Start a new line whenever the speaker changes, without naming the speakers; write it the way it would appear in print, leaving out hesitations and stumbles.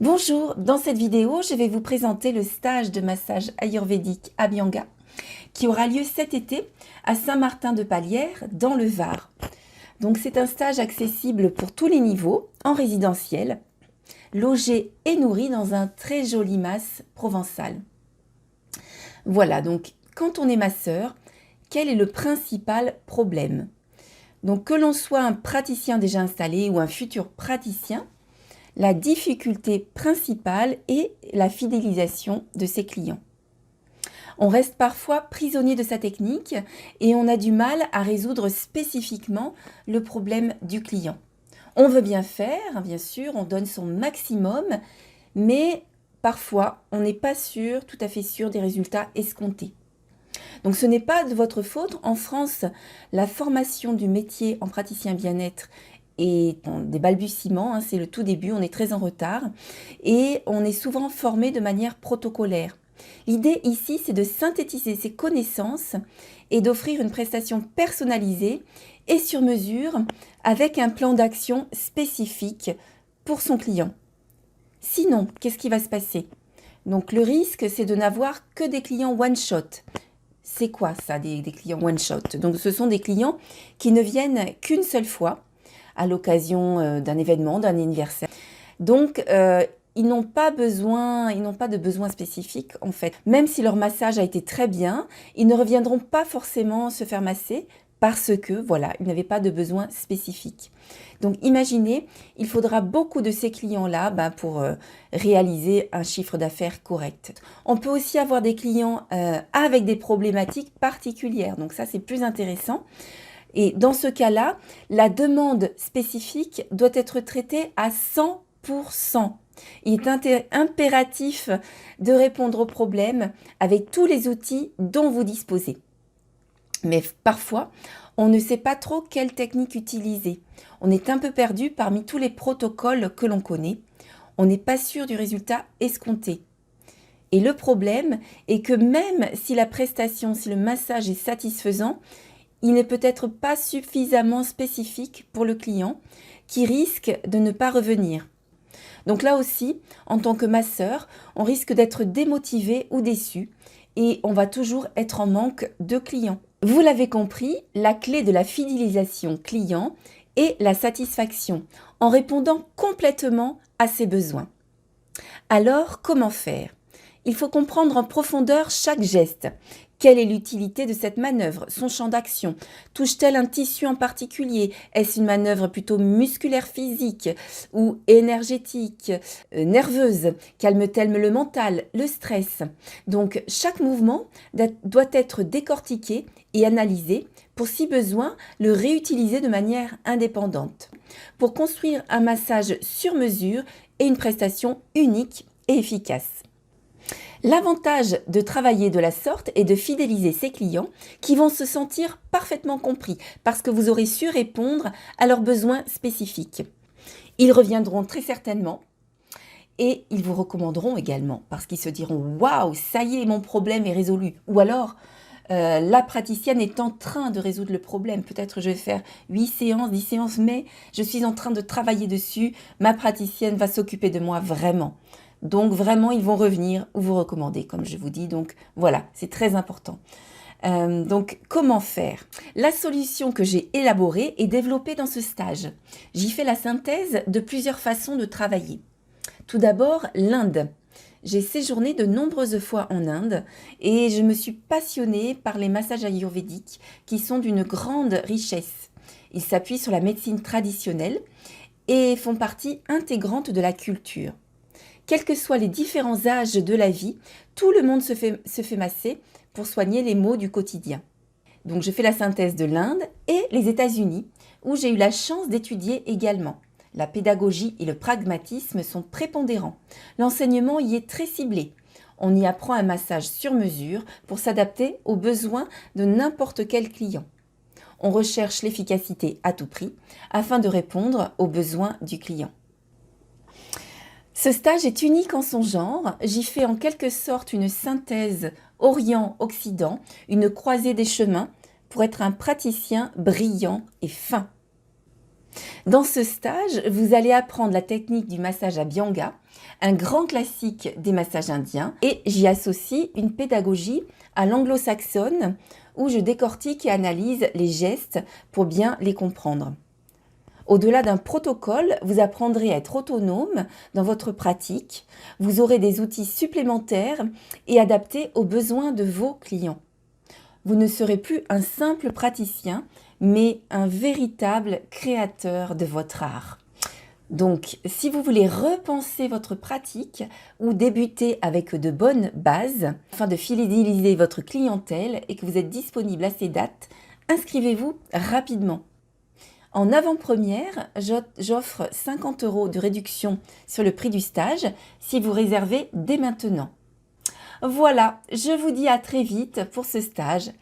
Bonjour, dans cette vidéo, je vais vous présenter le stage de massage ayurvédique Abhyanga qui aura lieu cet été à Saint-Martin-de-Palière dans le Var. Donc c'est un stage accessible pour tous les niveaux, en résidentiel, logé et nourri dans un très joli mas provençal. Voilà, donc quand on est masseur, quel est le principal problème? Donc que l'on soit un praticien déjà installé ou un futur praticien, la difficulté principale est la fidélisation de ses clients. On reste parfois prisonnier de sa technique et on a du mal à résoudre spécifiquement le problème du client. On veut bien faire, bien sûr, on donne son maximum, mais parfois on n'est pas sûr, tout à fait sûr des résultats escomptés. Donc ce n'est pas de votre faute. En France, la formation du métier en praticien bien-être est des balbutiements, c'est le tout début, on est très en retard et on est souvent formé de manière protocolaire. L'idée ici, c'est de synthétiser ses connaissances et d'offrir une prestation personnalisée et sur mesure avec un plan d'action spécifique pour son client. Sinon, qu'est-ce qui va se passer? Donc le risque, c'est de n'avoir que des clients one-shot. C'est quoi ça, des clients one-shot? Donc ce sont des clients qui ne viennent qu'une seule fois à l'occasion d'un événement, d'un anniversaire. Donc ils n'ont pas de besoin spécifique en fait. Même si leur massage a été très bien, ils ne reviendront pas forcément se faire masser parce que voilà, ils n'avaient pas de besoin spécifique. Donc imaginez, il faudra beaucoup de ces clients-là pour réaliser un chiffre d'affaires correct. On peut aussi avoir des clients avec des problématiques particulières, donc ça c'est plus intéressant. Et dans ce cas-là, la demande spécifique doit être traitée à 100%. Il est impératif de répondre aux problèmes avec tous les outils dont vous disposez. Mais parfois, on ne sait pas trop quelle technique utiliser. On est un peu perdu parmi tous les protocoles que l'on connaît. On n'est pas sûr du résultat escompté. Et le problème est que même si la prestation, si le massage est satisfaisant, il n'est peut-être pas suffisamment spécifique pour le client qui risque de ne pas revenir. Donc là aussi, en tant que masseur, on risque d'être démotivé ou déçu et on va toujours être en manque de clients. Vous l'avez compris, la clé de la fidélisation client est la satisfaction en répondant complètement à ses besoins. Alors, comment faire? Il faut comprendre en profondeur chaque geste. Quelle est l'utilité de cette manœuvre? Son champ d'action? Touche-t-elle un tissu en particulier? Est-ce une manœuvre plutôt musculaire physique ou énergétique, nerveuse? Calme-t-elle le mental, le stress? Donc chaque mouvement doit être décortiqué et analysé pour si besoin le réutiliser de manière indépendante pour construire un massage sur mesure et une prestation unique et efficace. L'avantage de travailler de la sorte est de fidéliser ses clients qui vont se sentir parfaitement compris parce que vous aurez su répondre à leurs besoins spécifiques. Ils reviendront très certainement et ils vous recommanderont également parce qu'ils se diront « Waouh, ça y est, mon problème est résolu » ou alors la praticienne est en train de résoudre le problème. Peut-être je vais faire 8 séances, 10 séances, mais je suis en train de travailler dessus. Ma praticienne va s'occuper de moi vraiment. Donc vraiment, ils vont revenir ou vous recommander, comme je vous dis. Donc voilà, c'est très important. Donc comment faire? La solution que j'ai élaborée est développée dans ce stage. J'y fais la synthèse de plusieurs façons de travailler. Tout d'abord, l'Inde. J'ai séjourné de nombreuses fois en Inde et je me suis passionnée par les massages ayurvédiques qui sont d'une grande richesse. Ils s'appuient sur la médecine traditionnelle et font partie intégrante de la culture. Quels que soient les différents âges de la vie, tout le monde se fait masser pour soigner les maux du quotidien. Donc je fais la synthèse de l'Inde et les États-Unis, où j'ai eu la chance d'étudier également. La pédagogie et le pragmatisme sont prépondérants. L'enseignement y est très ciblé. On y apprend un massage sur mesure pour s'adapter aux besoins de n'importe quel client. On recherche l'efficacité à tout prix afin de répondre aux besoins du client. Ce stage est unique en son genre. J'y fais en quelque sorte une synthèse Orient-Occident, une croisée des chemins pour être un praticien brillant et fin. Dans ce stage, vous allez apprendre la technique du massage Abhyanga un grand classique des massages indiens, et j'y associe une pédagogie à l'anglo-saxonne où je décortique et analyse les gestes pour bien les comprendre. Au-delà d'un protocole, vous apprendrez à être autonome dans votre pratique, vous aurez des outils supplémentaires et adaptés aux besoins de vos clients. Vous ne serez plus un simple praticien, mais un véritable créateur de votre art. Donc, si vous voulez repenser votre pratique ou débuter avec de bonnes bases afin de fidéliser votre clientèle et que vous êtes disponible à ces dates, inscrivez-vous rapidement. En avant-première, j'offre 50 € de réduction sur le prix du stage si vous réservez dès maintenant. Voilà, je vous dis à très vite pour ce stage.